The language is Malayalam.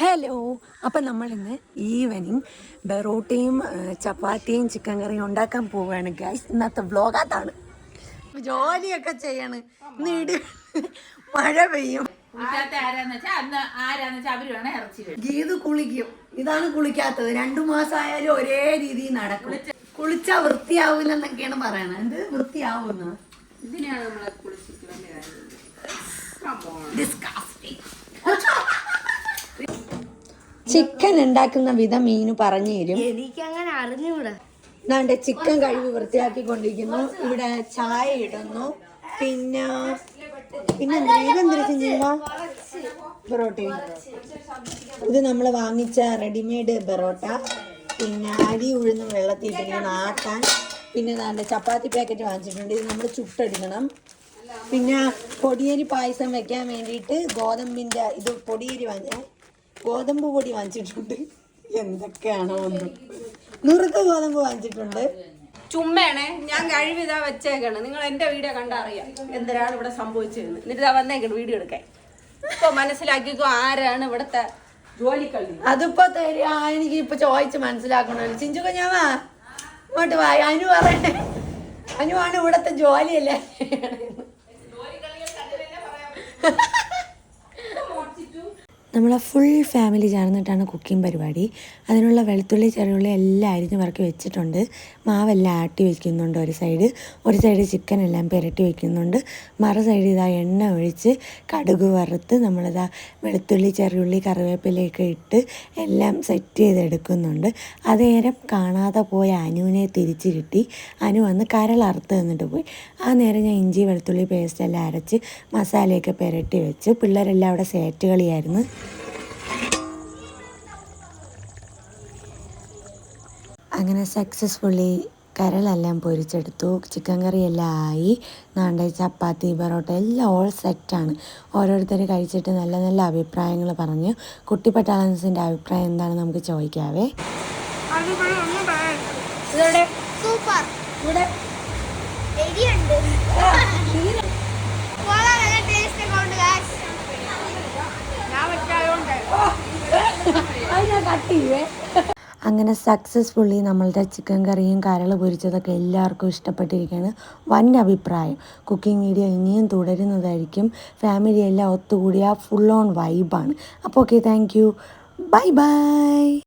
ഹലോ, അപ്പം നമ്മളിന്ന് ഈവനിങ് ബെറോട്ടയും ചപ്പാത്തിയും ചിക്കൻ കറിയും ഉണ്ടാക്കാൻ പോവുകയാണ് ഗൈസ്. ഇന്നത്തെ വ്ലോഗാത്താണ്. ജോലിയൊക്കെ ചെയ്യാണ്. നീട് മഴ പെയ്യും. ഗീത് കുളിക്കും. ഇതാണ് കുളിക്കാത്തത്. 2 മാസമായാലും ഒരേ രീതിയിൽ നടക്കും. കുളിച്ചാ വൃത്തിയാവൂലെന്നൊക്കെയാണ് പറയണത്. എന്ത് വൃത്തിയാവുന്ന ചിക്കൻ ഉണ്ടാക്കുന്ന വിധം മീനു പറഞ്ഞു തരും. എനിക്കങ്ങനെ അറിഞ്ഞൂടാ. നാണ്ടെ ചിക്കൻ കഴുകി വൃത്തിയാക്കിക്കൊണ്ടിരിക്കുന്നു. ഇവിടെ ചായ ഇടുന്നു. പിന്നെ പൊറോട്ട. ഇത് നമ്മൾ വാങ്ങിച്ച റെഡിമെയ്ഡ് പൊറോട്ട. പിന്നെ അരി ഉഴുന്ന് വെള്ളത്തിട്ടിങ്ങനെ ആക്കാൻ. പിന്നെ നാണ്ടെ ചപ്പാത്തി പാക്കറ്റ് വാങ്ങിച്ചിട്ടുണ്ട്. ഇത് നമ്മൾ ചുട്ടെടുക്കണം. പിന്നെ പൊടിയരി പായസം വെക്കാൻ വേണ്ടിയിട്ട് ഗോതമ്പിൻ്റെ ഇത് പൊടിയരി ഗോതമ്പ് പൊടി വാങ്ങിച്ചിട്ടുണ്ട്. എന്തൊക്കെയാണോ ഒന്നും നുറുക്ക് ഗോതമ്പ് വാങ്ങിച്ചിട്ടുണ്ട്. ചുമ്മയാണേ, ഞാൻ കഴിവിതാ വെച്ചേക്കാണ്. നിങ്ങൾ എന്റെ വീഡിയോ കണ്ടറിയാം എന്തിനാണ് ഇവിടെ സംഭവിച്ചതെന്ന്. എന്നിട്ട് ഇതാ വന്നേക്കണം വീഡിയോ എടുക്കാൻ. ഇപ്പൊ മനസ്സിലാക്കിക്കോ ആരാണ് ഇവിടത്തെ ജോലിക്കള്ളി. അതിപ്പോ എനിക്ക് ഇപ്പൊ ചോദിച്ച് മനസ്സിലാക്കണല്ലോ. ചിഞ്ചുക്ക ഞാൻ വാ ഇങ്ങോട്ട് വാ. അനു പറയണേ, അനുവാണ് ഇവിടത്തെ ജോലിയല്ലേ. നമ്മളെ ഫുൾ ഫാമിലി ചേർന്നിട്ടാണ് കുക്കിംഗ് പരിപാടി. അതിനുള്ള വെളുത്തുള്ളി ചെറുള്ളി എല്ലാം അരിഞ്ഞ് പറക്കി വെച്ചിട്ടുണ്ട്. മാവെല്ലാം ആട്ടി വയ്ക്കുന്നുണ്ട്. ഒരു സൈഡ് ചിക്കൻ എല്ലാം പുരട്ടി വയ്ക്കുന്നുണ്ട്. മറു സൈഡ് ഇതാ എണ്ണ ഒഴിച്ച് കടുക് വറുത്ത് നമ്മളിതാ വെളുത്തുള്ളി ചെറുള്ളി കറിവേപ്പിലയൊക്കെ ഇട്ട് എല്ലാം സെറ്റ് ചെയ്തെടുക്കുന്നുണ്ട്. അതേരം കാണാതെ പോയ അനുവിനെ തിരിച്ച് കിട്ടി. അനു വന്ന് കരളറുത്ത് തന്നിട്ട് പോയി. ആ നേരം ഞാൻ ഇഞ്ചി വെളുത്തുള്ളി പേസ്റ്റ് എല്ലാം അരച്ച് മസാലയൊക്കെ പുരട്ടി വെച്ച് പിള്ളേരെല്ലാം അവിടെ സേറ്റ് കളിയായിരുന്നു. അങ്ങനെ സക്സസ്ഫുള്ളി കരളെല്ലാം പൊരിച്ചെടുത്തു. ചിക്കൻ കറിയെല്ലാം ആയി. നാണ്ടെ ചപ്പാത്തി പൊറോട്ട എല്ലാം ഓൾ സെറ്റാണ്. ഓരോരുത്തർ കഴിച്ചിട്ട് നല്ല നല്ല അഭിപ്രായങ്ങൾ പറഞ്ഞു. കുട്ടിപ്പട്ടാളൻസിൻ്റെ അഭിപ്രായം എന്താണെന്ന് നമുക്ക് ചോദിക്കാവേ. അങ്ങനെ സക്സസ്ഫുള്ളി നമ്മളുടെ ചിക്കൻ കറിയും കരൾ പൊരിച്ചതൊക്കെ എല്ലാവർക്കും ഇഷ്ടപ്പെട്ടിരിക്കുകയാണ്. വൻ അഭിപ്രായം. കുക്കിംഗ് വീഡിയോ ഇനിയും തുടരുന്നതായിരിക്കും. ഫാമിലി എല്ലാം ഒത്തുകൂടിയ ഫുൾ ഓൺ വൈബാണ്. അപ്പോൾ okay, thank you, bye bye.